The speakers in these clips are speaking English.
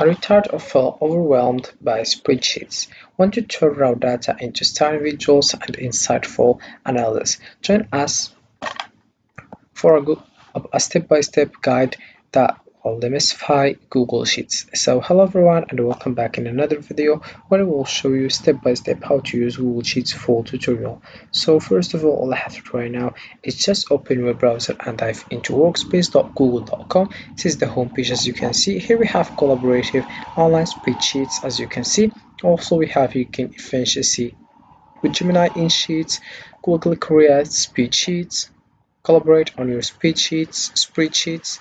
Are you tired or feel overwhelmed by spreadsheets? Want to turn raw data into stunning visuals and insightful analysis? Join us for a step-by-step guide that will demystify Google Sheets. So hello everyone and welcome back in another video where I will show you step-by-step how to use Google Sheets full tutorial. So first of all I have to do right now is just open your browser and dive into workspace.google.com. This is the homepage. As you can see here we have collaborative online spreadsheets. As you can see also we have you can efficiency with Gemini in Sheets, quickly create spreadsheets, collaborate on your spreadsheets,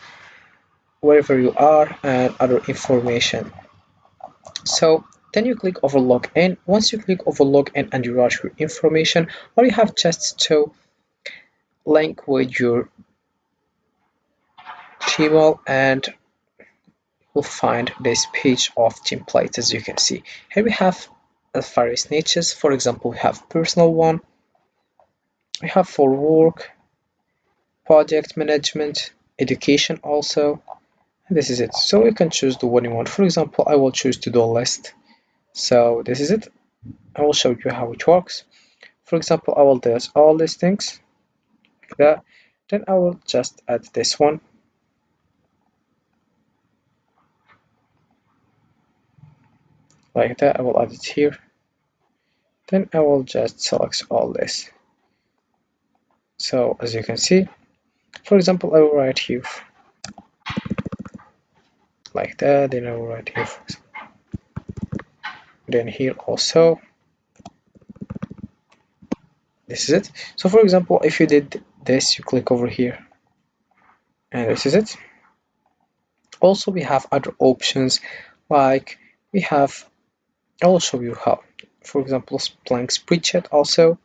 wherever you are, and other information. So then you click over login. Once you click over login and you write your information, or you have just to link with your Gmail and you'll find this page of templates. As you can see here we have various niches. For example, we have personal one, we have for work, project management, education also. This is it. So you can choose the one you want. For example, I will choose to-do list. So this is it. I will show you how it works. For example, I will do all these things like that. Then I will just add this one like that. I will add it here. Then I will just select all this. So as you can see, for example, I will write here like that. Then I will write here. Then here also. This is it. So for example, if you did this, you click over here and this is it. Also we have other options like we have, I will show you how. For example, blank spreadsheet also.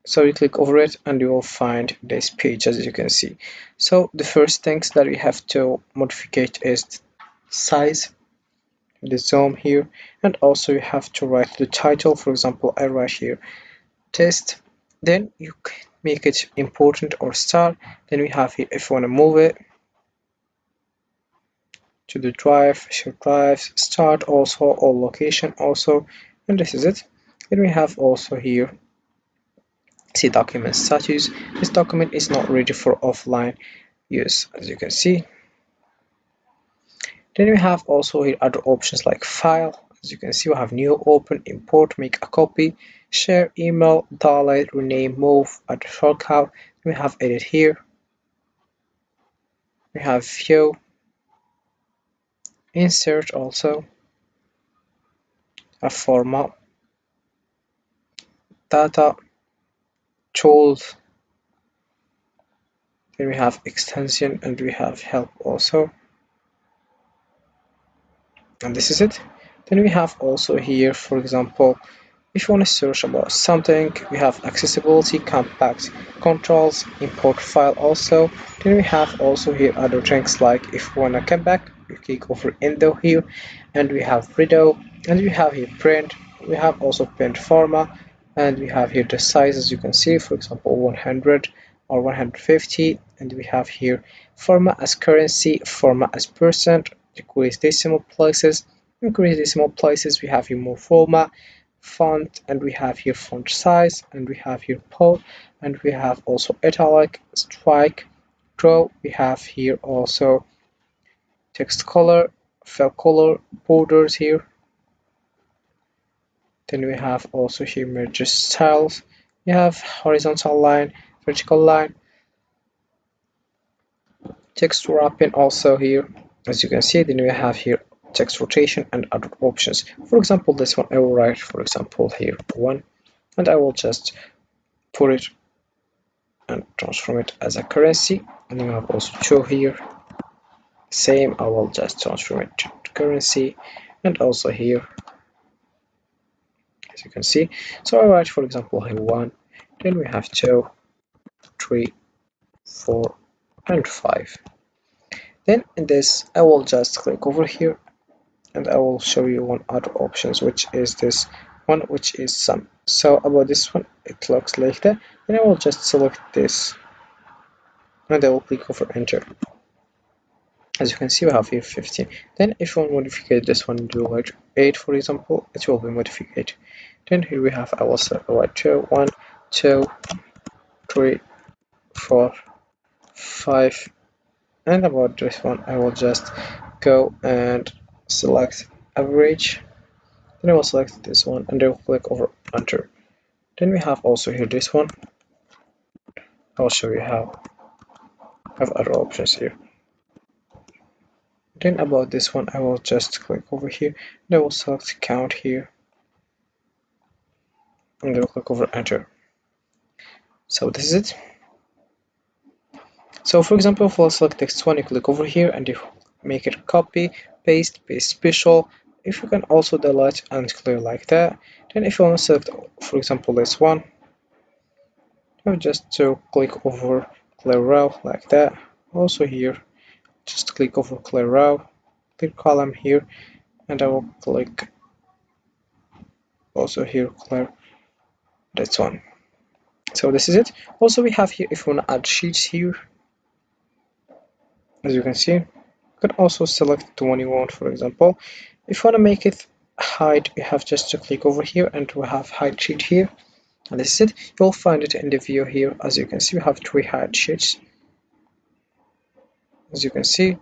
So you click over it and you will find this page. As you can see, so the first things that we have to modify is size, the zoom here, and also you have to write the title. For example, I write here test. Then you can make it important or star. Then we have here if you want to move it to the drive, share drives, start also, or location also, and this is it. Then we have also here see document status. This document is not ready for offline use, as you can see. Then we have also here other options like file. As you can see, we have new, open, import, make a copy, share, email, delete, rename, move, add shortcut. We have edit here. We have view, insert also, a format, data, tools. Then we have extension and we have help also. And this is it. Then we have also here, for example, if you want to search about something, we have accessibility, compact, controls, import file also. Then we have also here other things like if you want to come back, you click over window here, and we have window, and we have here print. We have also print format, and we have here the size. As you can see, for example, 100 or 150, and we have here format as currency, format as percent, decrease decimal places. Increase decimal places, we have here more format, font, and we have here font size, and we have here bold, and we have also italic, strike, draw. We have here also text color, fill color, borders here. Then we have also here merge styles. We have horizontal line, vertical line, text wrapping also here, as you can see. Then we have here text rotation and other options. For example, this one I will write, for example, here 1, and I will just put it and transform it as a currency. And then we have also 2 here, same, I will just transform it to currency, and also here, as you can see. So I write, for example, here 1, then we have 2, 3, 4, and 5. Then in this I will just click over here and I will show you one other options, which is this one, which is sum. So about this one, it looks like that. Then I will just select this and I will click over enter. As you can see, we have here 15. Then if you want to modify this one, do like 8 for example, it will be modified. Then here we have, I will select right here 1 2 3 4 5, and about this one I will just go and select average. Then I will select this one and I will click over enter. Then we have also here this one. I'll show you how. I have other options here. Then about this one I will just click over here and I will select count here and I will click over enter. So this is it. So for example, if I select text one, you click over here and you make it copy, paste special. If you can also delete and clear like that. Then if you want to select, for example, this one, you just to click over clear row like that. Also here, just click over clear row, clear column here, and I will click also here clear this one. So this is it. Also we have here, if you want to add sheets here, as you can see, you can also select the one you want. For example, if you want to make it hide, you have just to click over here and we have hide sheet here, and this is it. You'll find it in the view here. As you can see, we have 3 hide sheets, as you can see.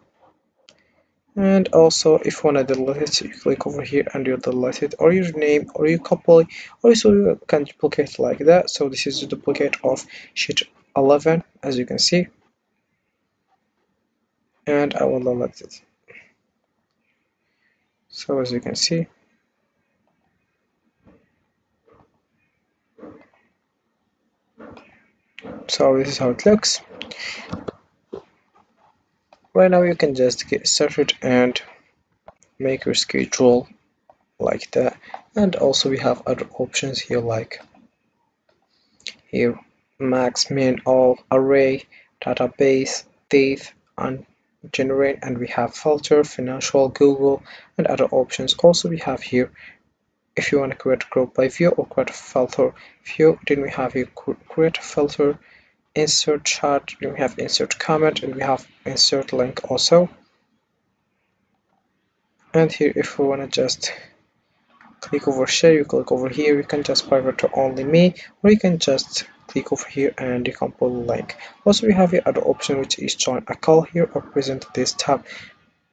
And also if you want to delete it, you click over here and you delete it, or your name, or you copy, or so you can duplicate like that. So this is the duplicate of sheet 11, as you can see, and I will delete it. So as you can see, so this is how it looks. Right now you can just get started and make your schedule like that. And also we have other options here, like here max, min, all, array, database, date, and generate, and we have filter, financial, Google, and other options. Also we have here, if you want to create a group by view or create a filter view, then we have here create a filter, insert chart, then we have insert comment, and we have insert link also. And here if we want to just click over share, you click over here, you can just private to only me, or you can just click over here and you can put a link. Also we have the other option, which is join a call here or present this tab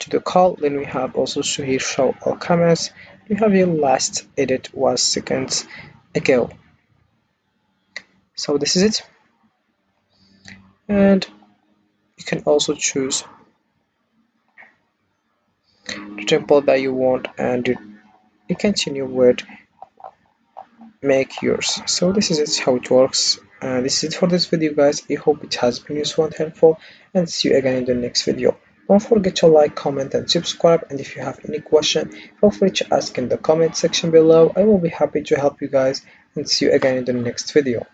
to the call. Then we have also here show all comments. We have your last edit was seconds ago. So this is it, and you can also choose the template that you want and you continue with make yours. So this is it, how it works. This is it for this video, guys. I hope it has been useful and helpful, and see you again in the next video. Don't forget to like, comment, and subscribe, and if you have any question, feel free to ask in the comment section below. I will be happy to help you guys, and see you again in the next video.